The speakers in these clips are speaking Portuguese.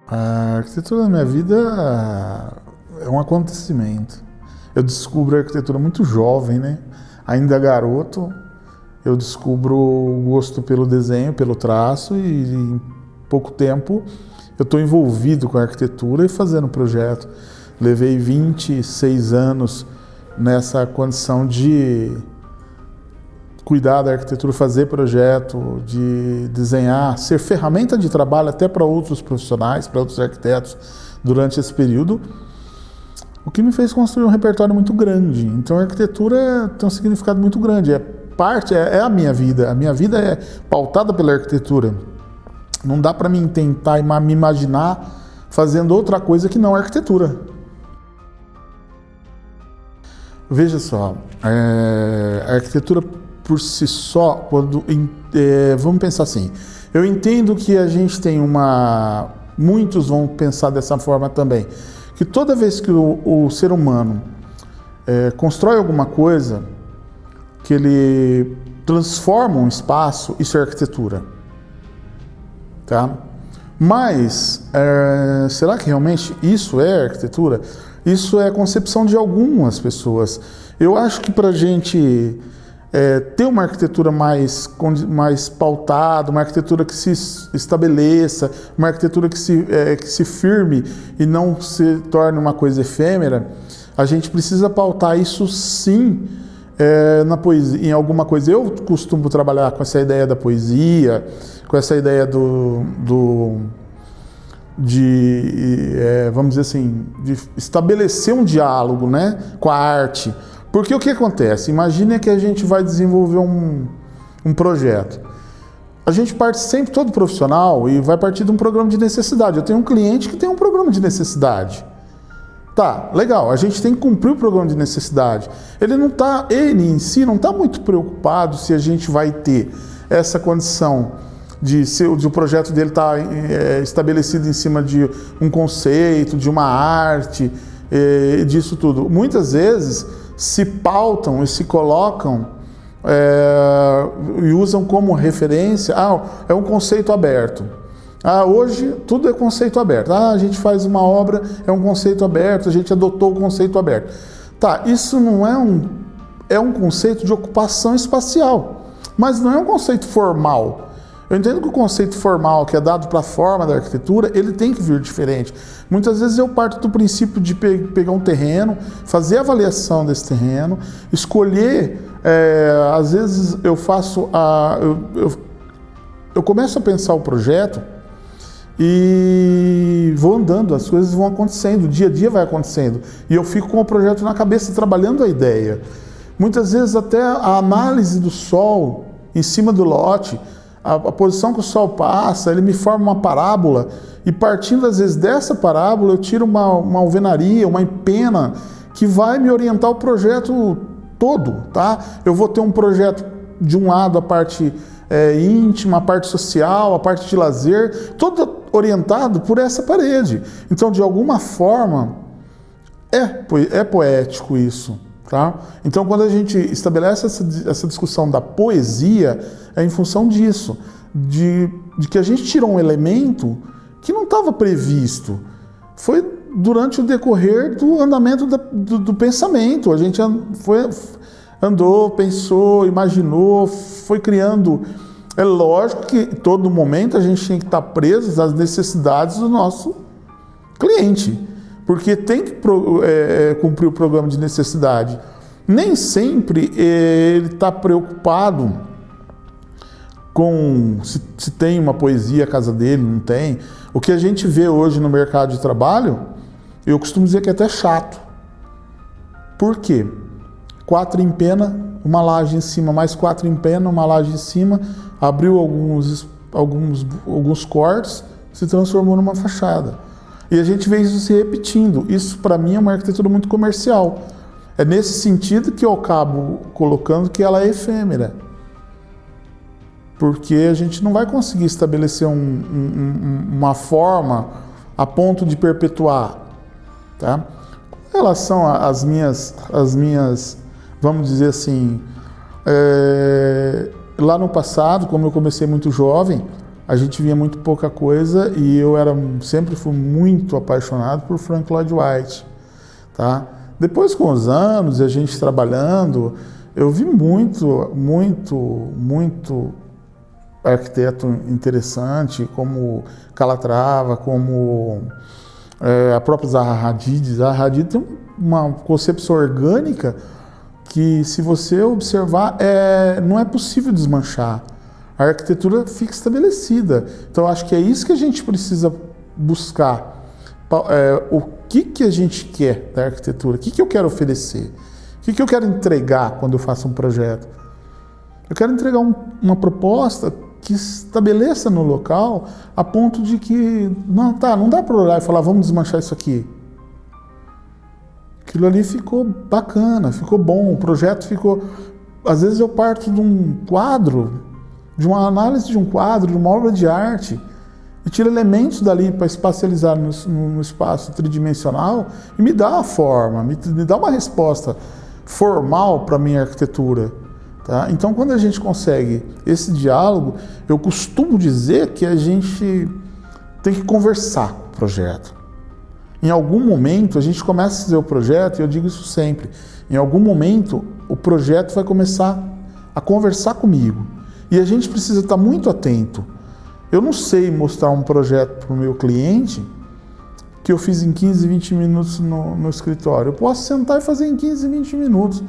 A arquitetura da minha vida é um acontecimento. Eu descubro a arquitetura muito jovem, né? Ainda garoto, eu descubro o gosto pelo desenho, pelo traço e em pouco tempo eu estou envolvido com a arquitetura e fazendo projeto. Levei 26 anos nessa condição de cuidar da arquitetura, fazer projeto, de desenhar, ser ferramenta de trabalho até para outros profissionais, para outros arquitetos durante esse período, o que me fez construir um repertório muito grande. Então a arquitetura tem um significado muito grande, é a minha vida é pautada pela arquitetura. Não dá para mim tentar me imaginar fazendo outra coisa que não a arquitetura. Veja só, a arquitetura por si só, vamos pensar assim, eu entendo que a gente tem muitos vão pensar dessa forma também, que toda vez que o ser humano constrói alguma coisa, que ele transforma um espaço, isso é arquitetura, tá? Mas, será que realmente isso é arquitetura? Isso é a concepção de algumas pessoas. Eu acho que para a gente ter uma arquitetura mais pautada, uma arquitetura que se estabeleça, uma arquitetura que se firme e não se torne uma coisa efêmera, a gente precisa pautar isso sim na poesia, em alguma coisa. Eu costumo trabalhar com essa ideia da poesia, com essa ideia vamos dizer assim, de estabelecer um diálogo, né, com a arte. Porque o que acontece? Imagine que a gente vai desenvolver um projeto. A gente parte sempre, todo profissional, e vai partir de um programa de necessidade. Eu tenho um cliente que tem um programa de necessidade. Tá, legal, a gente tem que cumprir o programa de necessidade. Ele em si não está muito preocupado se a gente vai ter essa condição de o projeto dele estar estabelecido em cima de um conceito, de uma arte, disso tudo. Muitas vezes se pautam e se colocam e usam como referência, é um conceito aberto. Hoje tudo é conceito aberto. A gente faz uma obra, é um conceito aberto, a gente adotou o conceito aberto. Tá, isso não é um conceito de ocupação espacial, mas não é um conceito formal. Eu entendo que o conceito formal que é dado para a forma da arquitetura, ele tem que vir diferente. Muitas vezes eu parto do princípio de pegar um terreno, fazer a avaliação desse terreno, escolher, às vezes eu faço eu começo a pensar o projeto e vou andando, as coisas vão acontecendo, o dia a dia vai acontecendo, e eu fico com o projeto na cabeça, trabalhando a ideia. Muitas vezes até a análise do sol em cima do lote, a posição que o sol passa, ele me forma uma parábola, e partindo às vezes dessa parábola eu tiro uma alvenaria, uma empena, que vai me orientar o projeto todo, tá? Eu vou ter um projeto de um lado, a parte íntima, a parte social, a parte de lazer, todo orientado por essa parede. Então, de alguma forma, é poético isso. Tá? Então, quando a gente estabelece essa discussão da poesia, é em função disso, de que a gente tirou um elemento que não estava previsto. Foi durante o decorrer do andamento do pensamento. A gente andou, pensou, imaginou, foi criando. É lógico que todo momento a gente tem que estar preso às necessidades do nosso cliente, porque tem que cumprir o programa de necessidade. Nem sempre ele está preocupado com se tem uma poesia a casa dele, não tem. O que a gente vê hoje no mercado de trabalho, eu costumo dizer que é até chato. Por quê? 4 em pena, uma laje em cima, mais 4 em pena, uma laje em cima, abriu alguns cortes, se transformou numa fachada. E a gente vê isso se repetindo. Isso, para mim, é uma arquitetura muito comercial. É nesse sentido que eu acabo colocando que ela é efêmera. Porque a gente não vai conseguir estabelecer uma forma a ponto de perpetuar. Tá? Com relação às minhas, vamos dizer assim, lá no passado, como eu comecei muito jovem, a gente via muito pouca coisa e eu sempre fui muito apaixonado por Frank Lloyd Wright, tá? Depois, com os anos e a gente trabalhando, eu vi muito arquiteto interessante, como Calatrava, como a própria Zaha Hadid. Zaha Hadid tem uma concepção orgânica que, se você observar, não é possível desmanchar. A arquitetura fica estabelecida. Então, acho que é isso que a gente precisa buscar. O que a gente quer da arquitetura? O que eu quero oferecer? O que eu quero entregar quando eu faço um projeto? Eu quero entregar uma proposta que estabeleça no local a ponto de que não dá para olhar e falar, vamos desmanchar isso aqui. Aquilo ali ficou bacana, ficou bom, o projeto ficou... Às vezes eu parto de um quadro, de uma análise de um quadro, de uma obra de arte, e tiro elementos dali para espacializar no espaço tridimensional e me dá a forma, me dá uma resposta formal para a minha arquitetura. Tá? Então, quando a gente consegue esse diálogo, eu costumo dizer que a gente tem que conversar com o projeto. Em algum momento, a gente começa a fazer o projeto, e eu digo isso sempre, em algum momento, o projeto vai começar a conversar comigo. E a gente precisa estar muito atento. Eu não sei mostrar um projeto para o meu cliente que eu fiz em 15, 20 minutos no escritório. Eu posso sentar e fazer em 15, 20 minutos.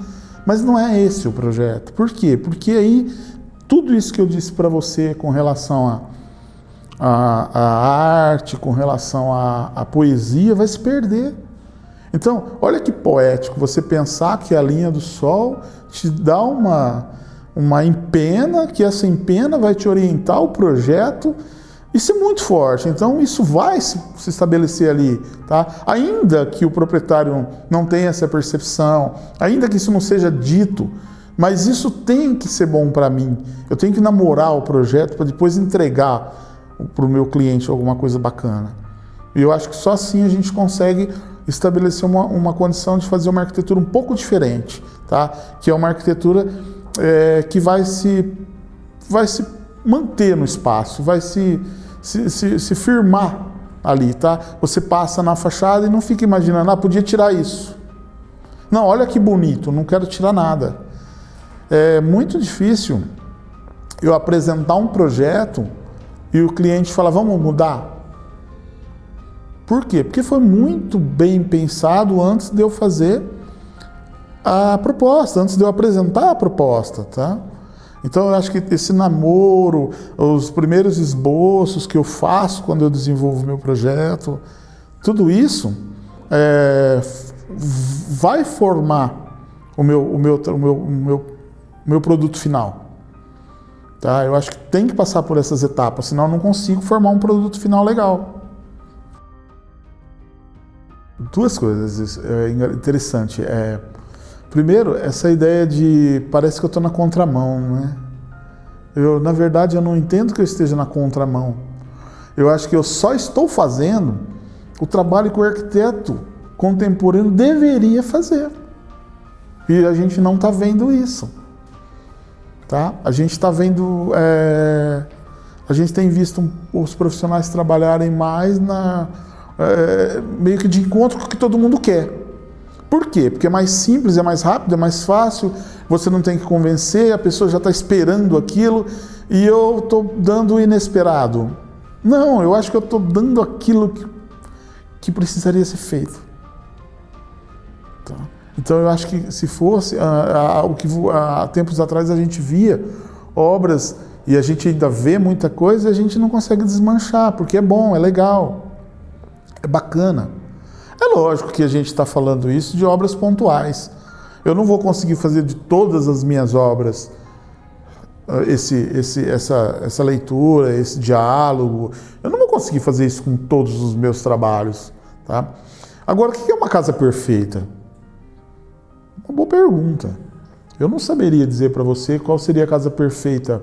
Mas não é esse o projeto. Por quê? Porque aí tudo isso que eu disse para você com relação à arte, com relação à poesia, vai se perder. Então, olha que poético você pensar que a linha do sol te dá uma empena, que essa empena vai te orientar o projeto. Isso é muito forte, então isso vai se estabelecer ali, tá? Ainda que o proprietário não tenha essa percepção, ainda que isso não seja dito, mas isso tem que ser bom para mim. Eu tenho que namorar o projeto para depois entregar para o meu cliente alguma coisa bacana. E eu acho que só assim a gente consegue estabelecer uma condição de fazer uma arquitetura um pouco diferente, tá? Que é uma arquitetura que vai se manter no espaço, vai se firmar ali, tá? Você passa na fachada e não fica imaginando, podia tirar isso. Não, olha que bonito, não quero tirar nada. É muito difícil eu apresentar um projeto e o cliente falar, vamos mudar. Por quê? Porque foi muito bem pensado antes de eu fazer a proposta, antes de eu apresentar a proposta, tá? Então, eu acho que esse namoro, os primeiros esboços que eu faço quando eu desenvolvo o meu projeto, tudo isso vai formar o meu produto final. Tá? Eu acho que tem que passar por essas etapas, senão eu não consigo formar um produto final legal. Duas coisas interessantes. Primeiro, essa ideia de parece que eu estou na contramão, né? Na verdade, eu não entendo que eu esteja na contramão. Eu acho que eu só estou fazendo o trabalho que o arquiteto contemporâneo deveria fazer. E a gente não está vendo isso. Tá? A gente está vendo... a gente tem visto os profissionais trabalharem mais meio que de encontro com o que todo mundo quer. Por quê? Porque é mais simples, é mais rápido, é mais fácil, você não tem que convencer, a pessoa já está esperando aquilo e eu estou dando o inesperado. Não, eu acho que eu estou dando aquilo que precisaria ser feito. Tá? Então eu acho que se fosse, há tempos atrás a gente via obras e a gente ainda vê muita coisa e a gente não consegue desmanchar, porque é bom, é legal, é bacana. É lógico que a gente está falando isso de obras pontuais. Eu não vou conseguir fazer de todas as minhas obras essa leitura, esse diálogo. Eu não vou conseguir fazer isso com todos os meus trabalhos. Tá? Agora, o que é uma casa perfeita? Uma boa pergunta. Eu não saberia dizer para você qual seria a casa perfeita.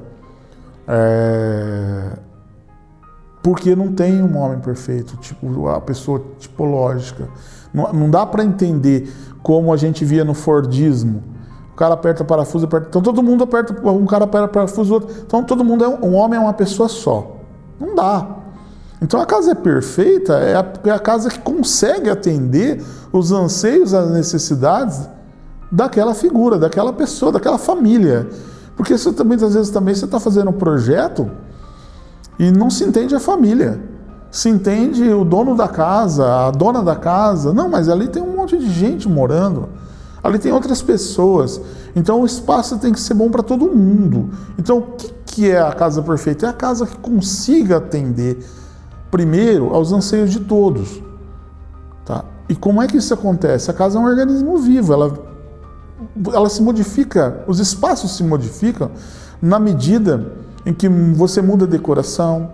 Porque não tem um homem perfeito, tipo a pessoa tipológica. Não dá para entender como a gente via no Fordismo. O cara aperta parafuso, então todo mundo aperta, um cara aperta parafuso, outro. Então todo mundo um homem é uma pessoa só. Não dá. Então a casa é perfeita, é a casa que consegue atender os anseios, as necessidades daquela figura, daquela pessoa, daquela família. Porque muitas vezes também você está fazendo um projeto e não se entende a família. Se entende o dono da casa, a dona da casa. Não, mas ali tem um monte de gente morando. Ali tem outras pessoas. Então o espaço tem que ser bom para todo mundo. Então o que é a casa perfeita? É a casa que consiga atender primeiro aos anseios de todos. Tá? E como é que isso acontece? A casa é um organismo vivo. Ela se modifica, os espaços se modificam na medida em que você muda a decoração,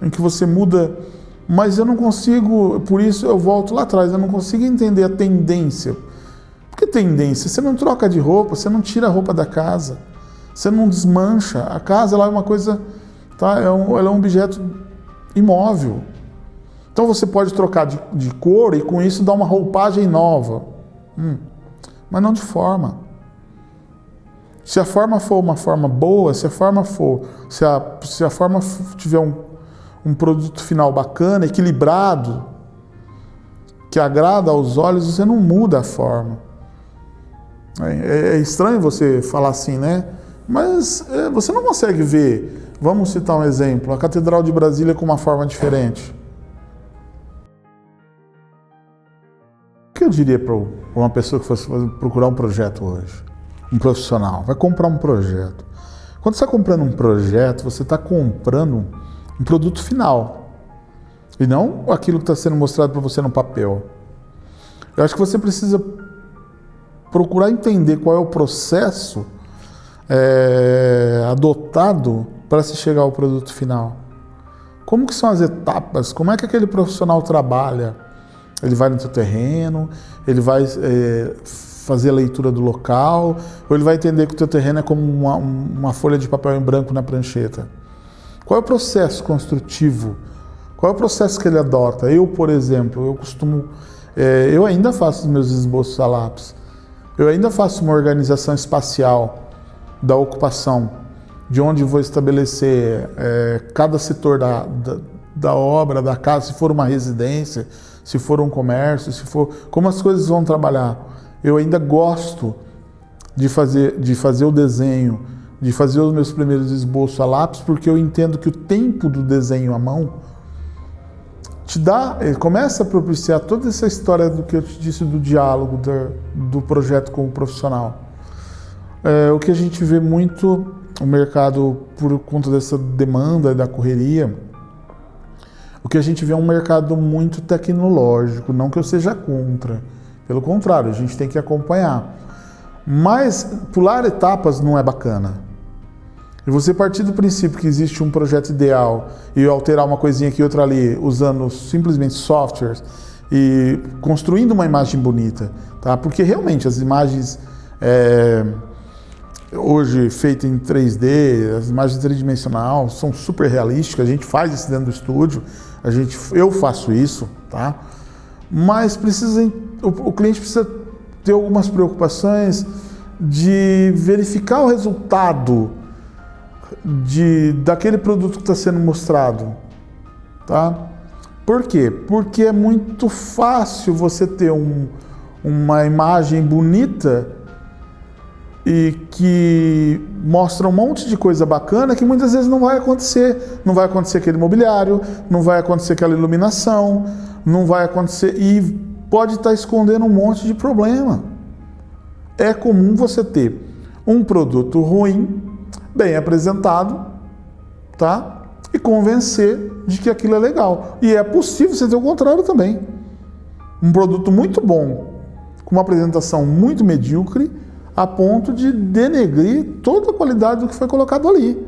em que você muda... Mas eu não consigo, por isso eu volto lá atrás, eu não consigo entender a tendência. Por que tendência? Você não troca de roupa, você não tira a roupa da casa, você não desmancha. A casa ela é uma coisa, tá? Ela é um objeto imóvel. Então você pode trocar de cor e com isso dar uma roupagem nova. Mas não de forma. Se a forma for uma forma boa, se a forma tiver um produto final bacana, equilibrado, que agrada aos olhos, você não muda a forma. É estranho você falar assim, né? Mas você não consegue ver, vamos citar um exemplo, a Catedral de Brasília com uma forma diferente. O que eu diria para uma pessoa que fosse procurar um projeto hoje? Um profissional, vai comprar um projeto. Quando você está comprando um projeto, você está comprando um produto final. E não aquilo que está sendo mostrado para você no papel. Eu acho que você precisa procurar entender qual é o processo adotado para se chegar ao produto final. Como que são as etapas? Como é que aquele profissional trabalha? Ele vai no teu terreno, ele vai fazer a leitura do local, ou ele vai entender que o teu terreno é como uma folha de papel em branco na prancheta? Qual é o processo construtivo? Qual é o processo que ele adota? Eu, por exemplo, eu ainda faço os meus esboços a lápis. Eu ainda faço uma organização espacial da ocupação, de onde vou estabelecer cada setor da obra, da casa, se for uma residência, se for um comércio, como as coisas vão trabalhar. Eu ainda gosto de fazer o desenho, de fazer os meus primeiros esboços a lápis, porque eu entendo que o tempo do desenho à mão começa a propiciar toda essa história do que eu te disse do diálogo, do projeto com o profissional. O que a gente vê muito, o mercado, por conta dessa demanda e da correria, o que a gente vê é um mercado muito tecnológico, não que eu seja contra, pelo contrário, a gente tem que acompanhar. Mas pular etapas não é bacana. E você partir do princípio que existe um projeto ideal e alterar uma coisinha aqui e outra ali, usando simplesmente softwares e construindo uma imagem bonita, tá? Porque realmente as imagens hoje feitas em 3D, as imagens tridimensional são super realísticas, a gente faz isso dentro do estúdio, eu faço isso, tá? Mas o cliente precisa ter algumas preocupações de verificar o resultado daquele produto que está sendo mostrado, tá? Por quê? Porque é muito fácil você ter uma imagem bonita e que mostra um monte de coisa bacana que muitas vezes não vai acontecer. Não vai acontecer aquele mobiliário, não vai acontecer aquela iluminação, não vai acontecer e pode estar escondendo um monte de problema. É comum você ter um produto ruim, bem apresentado, tá? E convencer de que aquilo é legal. E é possível você ter o contrário também. Um produto muito bom, com uma apresentação muito medíocre, a ponto de denegrir toda a qualidade do que foi colocado ali.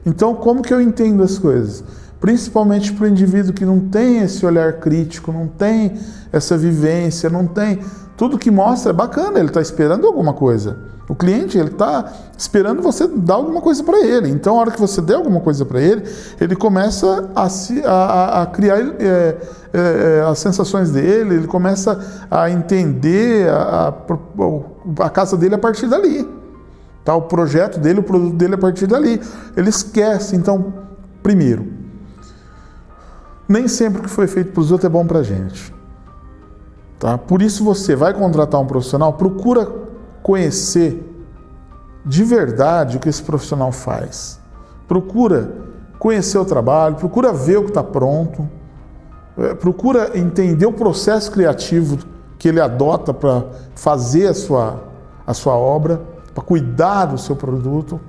Então, como que eu entendo as coisas? Principalmente para o indivíduo que não tem esse olhar crítico, não tem essa vivência, não tem... Tudo que mostra é bacana, ele está esperando alguma coisa. O cliente, ele está esperando você dar alguma coisa para ele. Então, a hora que você der alguma coisa para ele, ele começa a criar as sensações dele, ele começa a entender a casa dele a partir dali. Tá? O projeto dele, o produto dele a partir dali. Ele esquece. Então, primeiro, Nem sempre o que foi feito para os outros é bom para a gente. Tá? Por isso você vai contratar um profissional, procura conhecer de verdade o que esse profissional faz. Procura conhecer o trabalho, procura ver o que está pronto, procura entender o processo criativo que ele adota para fazer a sua obra, para cuidar do seu produto,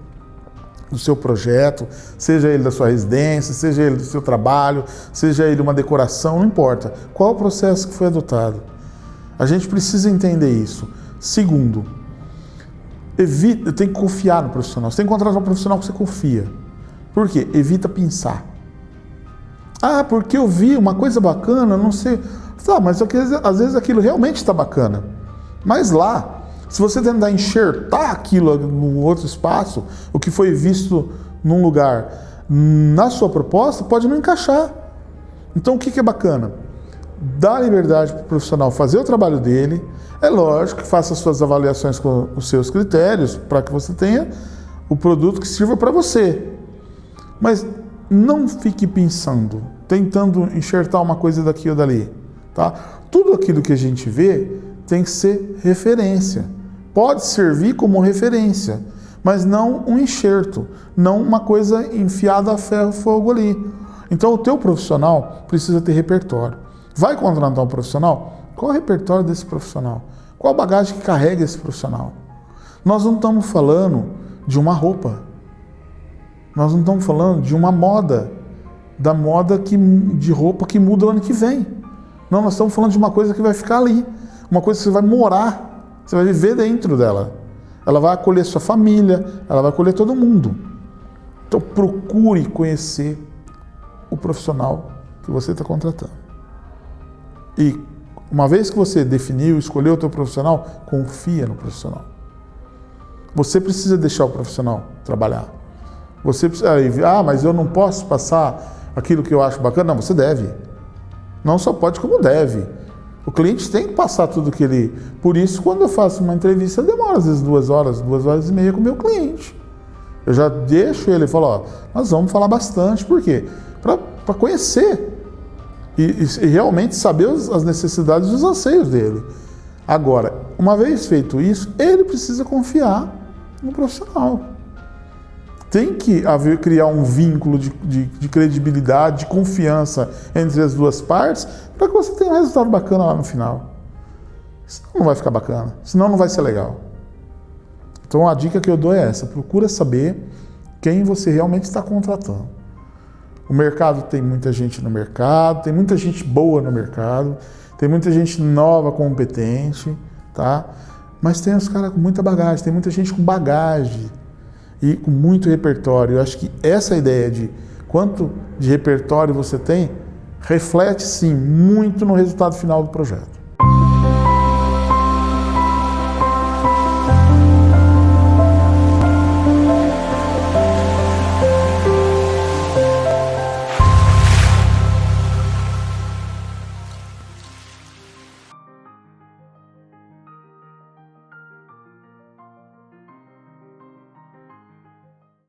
do seu projeto, seja ele da sua residência, seja ele do seu trabalho, seja ele uma decoração, não importa. Qual o processo que foi adotado? A gente precisa entender isso. Segundo, tem que confiar no profissional. Você tem que contratar um profissional que você confia. Por quê? Evita pensar. Ah, porque eu vi uma coisa bacana, não sei. Tá, mas às vezes aquilo realmente está bacana. Mas lá, se você tentar enxertar aquilo no outro espaço, o que foi visto num lugar, na sua proposta, pode não encaixar. Então o que é bacana? Dá liberdade para o profissional fazer o trabalho dele. É lógico que faça as suas avaliações com os seus critérios para que você tenha o produto que sirva para você. Mas não fique pensando, tentando enxertar uma coisa daqui ou dali. Tá? Tudo aquilo que a gente vê tem que ser referência. Pode servir como referência, mas não um enxerto, não uma coisa enfiada a ferro e fogo ali. Então o teu profissional precisa ter repertório. Vai contratar um profissional? Qual é o repertório desse profissional? Qual a bagagem que carrega esse profissional? Nós não estamos falando de uma roupa. Nós não estamos falando de uma moda, da moda de roupa que muda o ano que vem. Não, nós estamos falando de uma coisa que vai ficar ali, uma coisa que você vai morar, você vai viver dentro dela. Ela vai acolher sua família, ela vai acolher todo mundo. Então procure conhecer o profissional que você está contratando. E uma vez que você definiu, escolheu o teu profissional, confia no profissional. Você precisa deixar o profissional trabalhar. Você precisa, mas eu não posso passar aquilo que eu acho bacana. Não, você deve. Não só pode, como deve. O cliente tem que passar tudo que ele... Por isso, quando eu faço uma entrevista, eu demoro às vezes 2 horas, 2 horas e meia com o meu cliente. Eu já deixo ele e falo, nós vamos falar bastante. Por quê? Para conhecer e realmente saber as necessidades e os anseios dele. Agora, uma vez feito isso, ele precisa confiar no profissional. Tem que criar um vínculo de credibilidade, de confiança entre as duas partes, para que você tenha um resultado bacana lá no final. Senão não vai ficar bacana, senão não vai ser legal. Então a dica que eu dou é essa, procura saber quem você realmente está contratando. O mercado tem muita gente no mercado, tem muita gente boa no mercado, tem muita gente nova, competente, tá? Mas tem os caras com muita bagagem, tem muita gente com bagagem e com muito repertório. Eu acho que essa ideia de quanto de repertório você tem, reflete sim muito no resultado final do projeto.